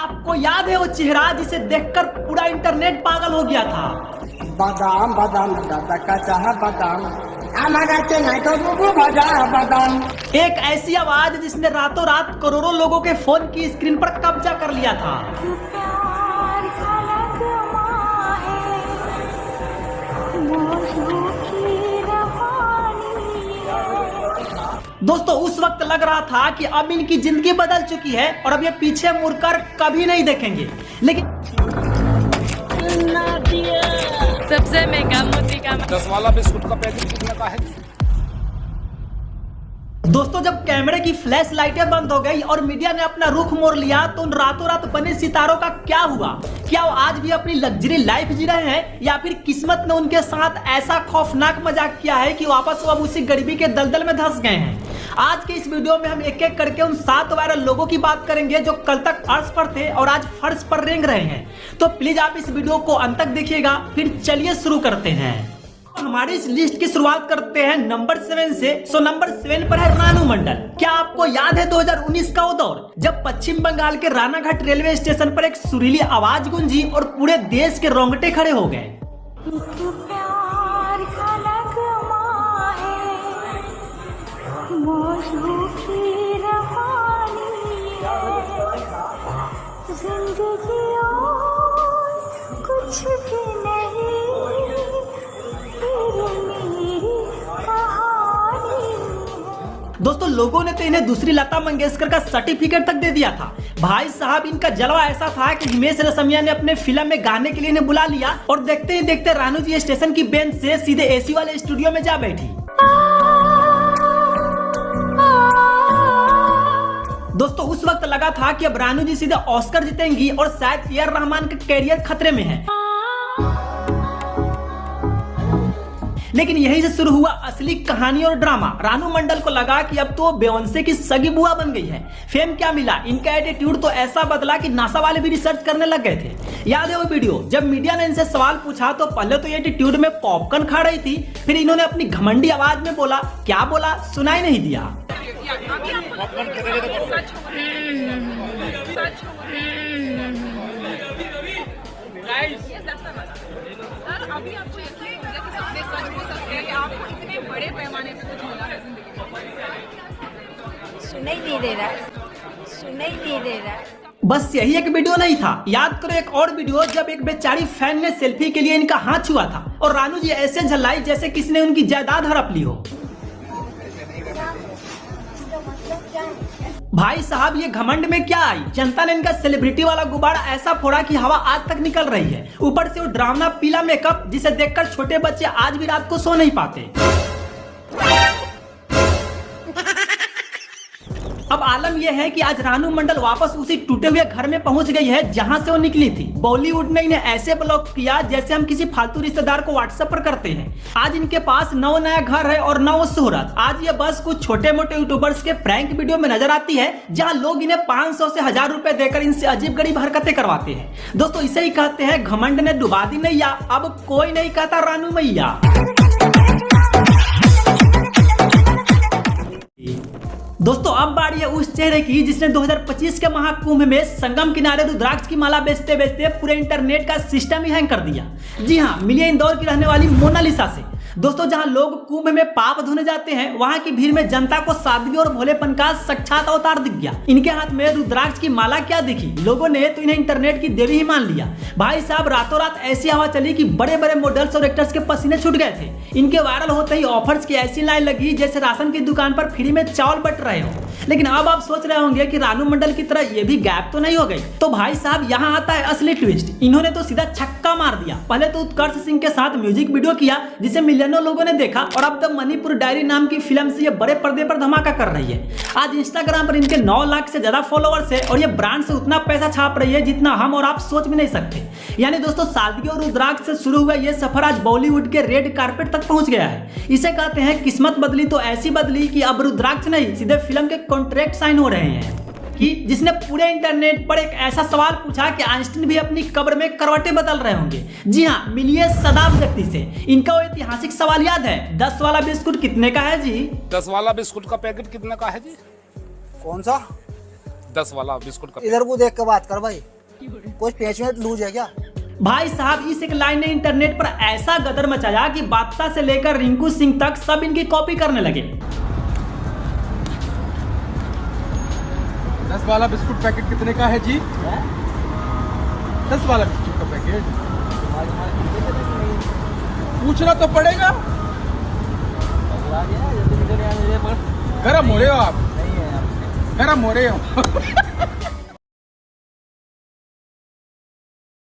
आपको याद है वो चेहरा जिसे देखकर पूरा इंटरनेट पागल हो गया था? बादाम बादाम दादा का चाह बादाम नहीं तो बादाम। एक ऐसी आवाज जिसने रातों रात करोड़ों लोगों के फोन की स्क्रीन पर कब्जा कर लिया था। दोस्तों उस वक्त लग रहा था कि अब इनकी जिंदगी बदल चुकी है और अब ये पीछे मुड़कर कभी नहीं देखेंगे, लेकिन सबसे महंगा मोती का 10 वाला बिस्कुट का पैकेट कितने का है? दोस्तों जब कैमरे की फ्लैश लाइटें बंद हो गई और मीडिया ने अपना रुख मोड़ लिया तो उन रातों रात बने सितारों का क्या हुआ? क्या वो आज भी अपनी लग्जरी लाइफ जी रहे हैं या फिर किस्मत ने उनके साथ ऐसा खौफनाक मजाक किया है कि वापस वो अब उसी गरीबी के दलदल में धंस गए हैं? आज के इस वीडियो में हम एक एक करके उन 7 वायरल लोगों की बात करेंगे जो कल तक अर्श पर थे और आज फर्श पर रेंग रहे हैं। तो प्लीज आप इस वीडियो को अंत तक देखिएगा। फिर चलिए शुरू करते हैं। हमारी इस लिस्ट की शुरुआत करते हैं नंबर 7 से। नंबर 7 पर है रानू मंडल। क्या आपको याद है 2019 का वो दौर जब पश्चिम बंगाल के रानाघाट रेलवे स्टेशन पर एक सुरीली आवाज गूंजी और पूरे देश के रोंगटे खड़े हो गए? कुछ भी नहीं दोस्तों लोगों ने तो इन्हें दूसरी लता मंगेशकर का सर्टिफिकेट तक दे दिया था। भाई साहब इनका जलवा ऐसा था कि हिमेश रेशमिया ने अपने फिल्म में गाने के लिए इन्हें बुला लिया और देखते ही देखते रानू जी स्टेशन की बेंच से सीधे एसी वाले स्टूडियो में जा बैठी। दोस्तों उस वक्त लगा था कि अब रानू जी सीधे ऑस्कर जीतेंगी और शायद ए आर रहमान का कैरियर खतरे में है। लेकिन यहीं से शुरू हुआ असली कहानी और ड्रामा। रानू मंडल को लगा कि अब तो बेयोंसे की सगी बुआ बन गई है। फेम क्या मिला, इनका एटीट्यूड तो ऐसा बदला कि नासा वाले भी रिसर्च करने लग गए थे। याद है वो वीडियो जब मीडिया ने इनसे सवाल पूछा तो पहले तो ये एटीट्यूड में पॉपकॉर्न खा रही थी, फिर इन्होंने अपनी घमंडी आवाज में बोला, क्या बोला सुनाई नहीं दिया। अभी आपको यकीन होगा कि सपने सच हो सकते हैं कि आपको इतने बड़े पैमाने पे कुछ मिला है जिंदगी में। सुनाई नहीं दे रहा है। बस यही एक वीडियो नहीं था, याद करो एक और वीडियो जब एक बेचारी फैन ने सेल्फी के लिए इनका हाथ छुआ था और रानू जी ऐसे झल्लाई जैसे किसी ने उनकी जायदाद हड़प ली हो। भाई साहब ये घमंड में क्या आई? जनता ने इनका सेलिब्रिटी वाला गुब्बारा ऐसा फोड़ा कि हवा आज तक निकल रही है। ऊपर से वो ड्रामा पीला मेकअप जिसे देखकर छोटे बच्चे आज भी रात को सो नहीं पाते। अब आलम यह है कि आज रानू मंडल वापस उसी टूटे हुए घर में पहुंच गई है जहां से वो निकली थी। बॉलीवुड ने इन्हें ऐसे ब्लॉक किया जैसे हम किसी फालतू रिश्तेदार को व्हाट्सएप पर करते हैं। आज इनके पास न नया घर है और न वो शोहरत। आज ये बस कुछ छोटे मोटे यूट्यूबर्स के प्रैंक वीडियो में नजर आती है जहां लोग इन्हें 500 से 1000 रुपए देकर इनसे अजीब गरीब हरकतें करवाते हैं। दोस्तों इसे ही कहते हैं घमंड ने डुबा दी नैया। अब कोई नहीं कहता रानू मैया। दोस्तों अब बारी है उस चेहरे की जिसने 2025 के महाकुंभ में संगम किनारे रुद्राक्ष की माला बेचते बेचते पूरे इंटरनेट का सिस्टम ही हैंग कर दिया। जी हाँ, मिलिए इंदौर की रहने वाली मोनालिसा से। दोस्तों जहां लोग कुंभ में पाप धोने जाते हैं वहां की भीड़ में जनता को सादगी और भोलेपन का साक्षात अवतार दिख गया। इनके हाथ में रुद्राक्ष की माला क्या दिखी, लोगों ने तो इन्हें इंटरनेट की देवी ही मान लिया। भाई साहब रातों रात ऐसी हवा चली कि बड़े बड़े मॉडल्स और एक्टर्स के पसीने छूट गए थे। इनके वायरल होते ही ऑफर्स की ऐसी लाइन लगी जैसे राशन की दुकान पर फ्री में चावल बट रहे हो। लेकिन अब आप सोच रहे होंगे कि रानू मंडल की तरह ये भी गैप तो नहीं हो गई। तो भाई साहब यहाँ आता है असली ट्विस्ट। इन्होंने तो सीधा छक्का मार दिया। पहले तो उत्कर्ष सिंह के साथ म्यूजिक वीडियो किया जिसे मिलियनों लोगों ने देखा और अब तक मणिपुर डायरी नाम की फिल्म से ये बड़े पर्दे पर धमाका कर रही है। आज इंस्टाग्राम पर इनके 9 लाख से ज्यादा फॉलोअर्स है और ये ब्रांड से उतना पैसा छाप रही है जितना हम और आप सोच भी नहीं सकते। यानी दोस्तों सादगी और रुद्राक्ष से शुरू हुआ ये सफर आज बॉलीवुड के रेड कारपेट तक पहुंच गया है। इसे कहते हैं किस्मत बदली तो ऐसी बदली कि अब रुद्राक्ष नहीं सीधे फिल्म के कॉन्ट्रैक्ट साइन हो रहे हैं। कि जिसने पूरे इंटरनेट पर एक ऐसा सवाल पूछा कि आइंस्टीन भी अपनी कब्र में करवटें बदल रहे होंगे। जी हाँ, मिलिए सदाब जगती से। इनका वो ऐतिहासिक सवाल याद है, 10 वाला बिस्कुट कितने का है जी? 10 वाला बिस्कुट का पैकेट कितने का है जी? कौन सा? 10 वाला बिस्कुट का। इधर को देख के बात कर भाई। कुछ पेच में लूज है क्या? भाई साहब इस एक लाइन ने इंटरनेट पर ऐसा गदर मचाया कि बादशाह से लेकर रिंकू सिंह तक सब इनकी कॉपी करने लगे। 10 वाला बिस्कुट पैकेट कितने का है जी? 10 वाला बिस्कुट का पैकेट पूछना तो पड़ेगा। गरम हो रहे हो आप? गरम हो रहे हो